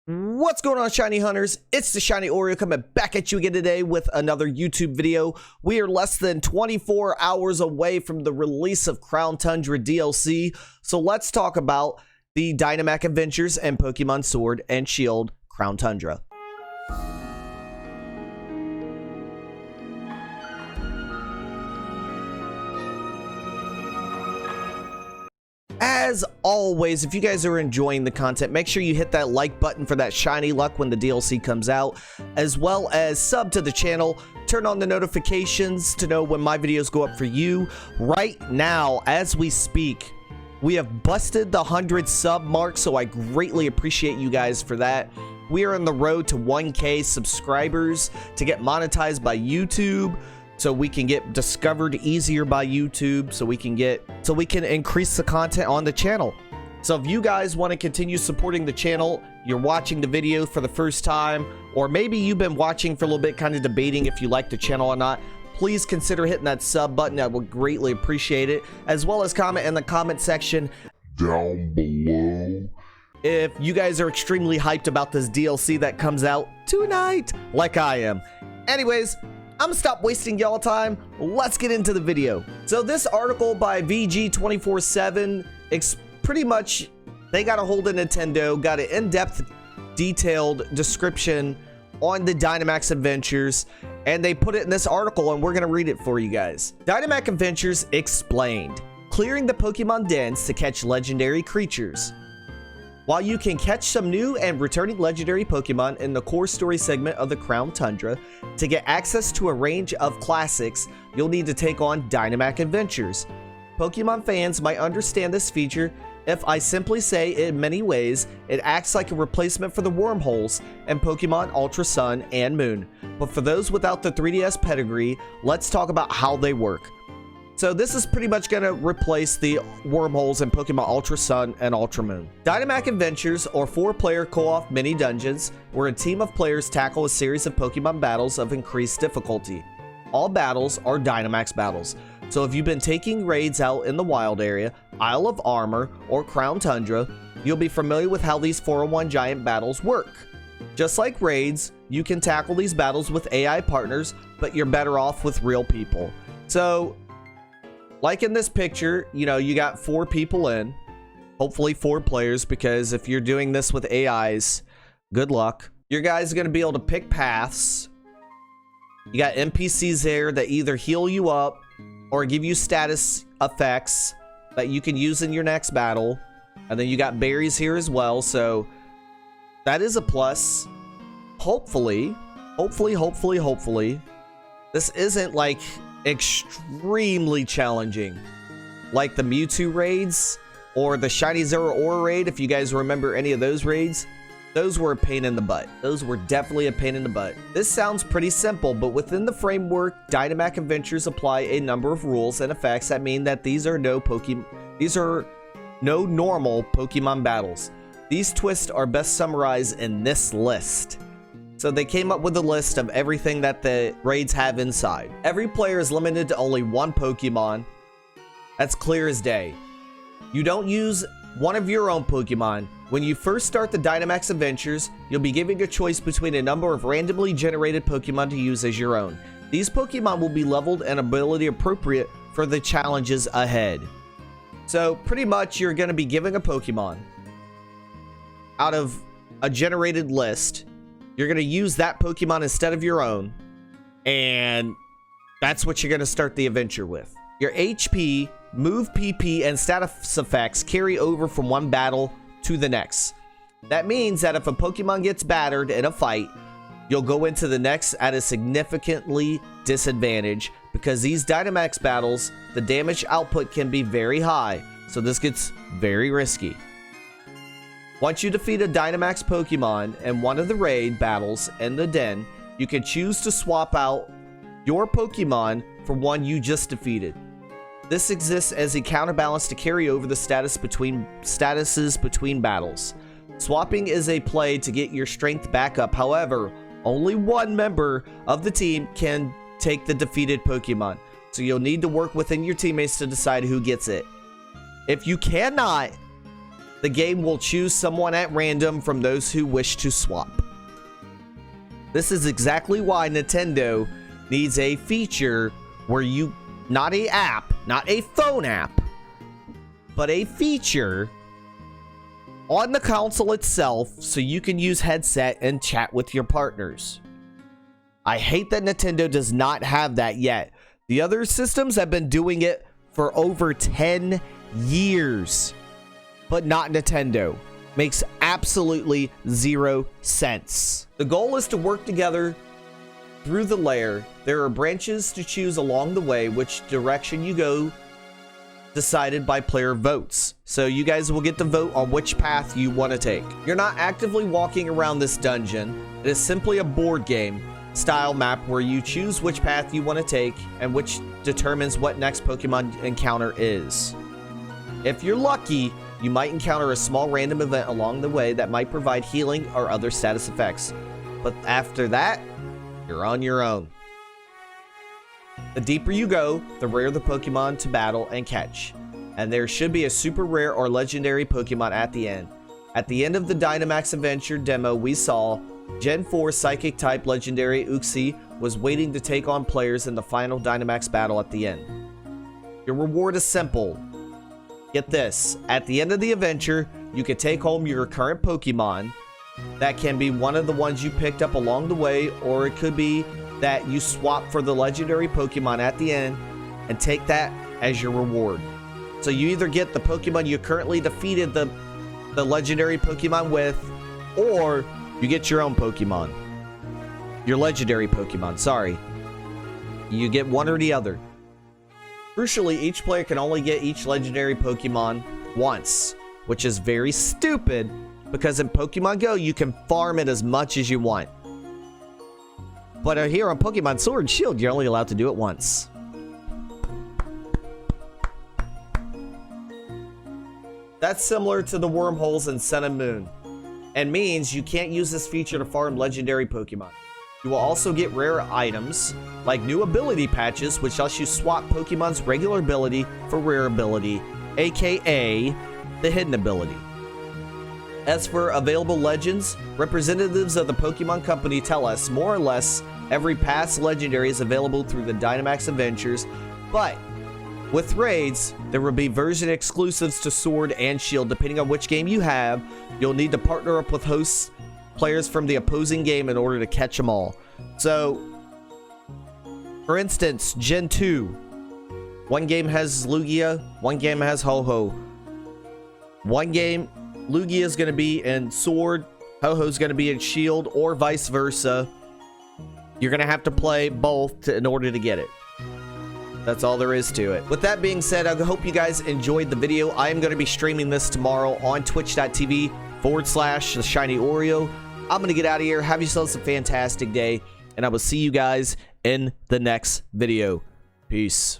What's going on, Shiny Hunters? It's the Shiny Oreo coming back at you again today with another YouTube video. We are less than 24 hours away from the release of Crown Tundra DLC, so let's talk about the Dynamax Adventures and Pokemon Sword and Shield Crown Tundra. As always, if you guys are enjoying the content, make sure you hit that like button for that shiny luck when the DLC comes out, as well as sub to the channel, turn on the notifications to know when my videos go up for you. Right now, as we speak, we have busted the 100 sub mark, so I greatly appreciate you guys for that. We are on the road to 1K subscribers to get monetized by YouTube, so we can get discovered easier by YouTube, so we can increase the content on the channel. So if you guys want to continue supporting the channel, you're watching the video for the first time, or maybe you've been watching for a little bit, kind of debating if you like the channel or not, please consider hitting that sub button. I would greatly appreciate it, as well as comment in the comment section down below if you guys are extremely hyped about this DLC that comes out tonight, like I am. Anyways, I'm gonna stop wasting y'all time. Let's get into the video. So this article by VG247, pretty much, they got a hold of Nintendo, got an in-depth, detailed description on the Dynamax Adventures, and they put it in this article, and we're gonna read it for you guys. Dynamax Adventures Explained. Clearing the Pokemon dens to catch legendary creatures. While you can catch some new and returning legendary Pokemon in the core story segment of the Crown Tundra, to get access to a range of classics, you'll need to take on Dynamax Adventures. Pokemon fans might understand this feature if I simply say in many ways it acts like a replacement for the wormholes in Pokemon Ultra Sun and Moon. But for those without the 3DS pedigree, let's talk about how they work. So this is pretty much going to replace the wormholes in Pokemon Ultra Sun and Ultra Moon. Dynamax Adventures are 4-player co-op mini dungeons where a team of players tackle a series of Pokemon battles of increased difficulty. All battles are Dynamax battles, so if you've been taking raids out in the wild area, Isle of Armor, or Crown Tundra, you'll be familiar with how these 4-on-1 giant battles work. Just like raids, you can tackle these battles with AI partners, but you're better off with real people. So, like in this picture, you know, you got 4 people in, hopefully 4 players, because if you're doing this with AIs, good luck. Your guys are going to be able to pick paths. You got NPCs there that either heal you up or give you status effects that you can use in your next battle. And then you got berries here as well, so that is a plus. Hopefully, this isn't like extremely challenging like the Mewtwo raids or the Shiny Zeraora raid. If you guys remember any of those raids, those were a pain in the butt. Those were definitely a pain in the butt. This sounds pretty simple, but within the framework, Dynamax Adventures apply a number of rules and effects that mean that these are no normal Pokemon battles. These twists are best summarized in this list. So they came up with a list of everything that the raids have inside. Every player is limited to only 1 Pokemon. That's clear as day. You don't use one of your own Pokemon. When you first start the Dynamax Adventures, you'll be given a choice between a number of randomly generated Pokemon to use as your own. These Pokemon will be leveled and ability appropriate for the challenges ahead. So pretty much you're going to be given a Pokemon out of a generated list. You're going to use that Pokemon instead of your own, and that's what you're going to start the adventure with. Your HP, move PP, and status effects carry over from one battle to the next. That means that if a Pokemon gets battered in a fight, you'll go into the next at a significantly disadvantage, because these Dynamax battles, the damage output can be very high, so this gets very risky. Once you defeat a Dynamax Pokemon in one of the raid battles in the den, you can choose to swap out your Pokemon for one you just defeated. This exists as a counterbalance to carry over the statuses between battles. Swapping is a play to get your strength back up. However, only one member of the team can take the defeated Pokemon, so you'll need to work within your teammates to decide who gets it. If you cannot the game will choose someone at random from those who wish to swap. This is exactly why Nintendo needs a feature where you, not a app, not a phone app, but a feature on the console itself so you can use headset and chat with your partners. I hate that Nintendo does not have that yet. The other systems have been doing it for over 10 years, but not Nintendo. Makes absolutely zero sense. The goal is to work together through the layer. There are branches to choose along the way, which direction you go decided by player votes. So you guys will get to vote on which path you want to take. You're not actively walking around this dungeon. It is simply a board game style map where you choose which path you want to take and which determines what next Pokemon encounter is. If you're lucky, you might encounter a small random event along the way that might provide healing or other status effects. But after that, you're on your own. The deeper you go, the rarer the Pokemon to battle and catch. And there should be a super rare or legendary Pokemon at the end. At the end of the Dynamax Adventure demo we saw, Gen 4 Psychic type legendary Uxie was waiting to take on players in the final Dynamax battle at the end. Your reward is simple. Get this, at the end of the adventure, you can take home your current Pokemon. That can be one of the ones you picked up along the way, or it could be that you swap for the legendary Pokemon at the end and take that as your reward. So you either get the Pokemon you currently defeated the legendary Pokemon with, or you get your own Pokemon. Your legendary Pokemon, sorry. You get one or the other. Crucially, each player can only get each legendary Pokemon once, which is very stupid because in Pokemon Go, you can farm it as much as you want. But here on Pokemon Sword and Shield, you're only allowed to do it once. That's similar to the wormholes in Sun and Moon, and means you can't use this feature to farm legendary Pokemon. You will also get rare items, like new ability patches, which lets you swap Pokemon's regular ability for rare ability, aka the hidden ability. As for available legends, representatives of the Pokemon Company tell us more or less every past legendary is available through the Dynamax Adventures, but with raids, there will be version exclusives to Sword and Shield. Depending on which game you have, you'll need to partner up with hosts, players from the opposing game in order to catch them all. So, for instance, Gen 2. One game has Lugia, one game has Ho-Ho. One game, Lugia is going to be in Sword, Ho-Ho is going to be in Shield, or vice versa. You're going to have to play both in order to get it. That's all there is to it. With that being said, I hope you guys enjoyed the video. I am going to be streaming this tomorrow on twitch.tv/The Shiny Oreo. I'm going to get out of here. Have yourselves a fantastic day, and I will see you guys in the next video. Peace.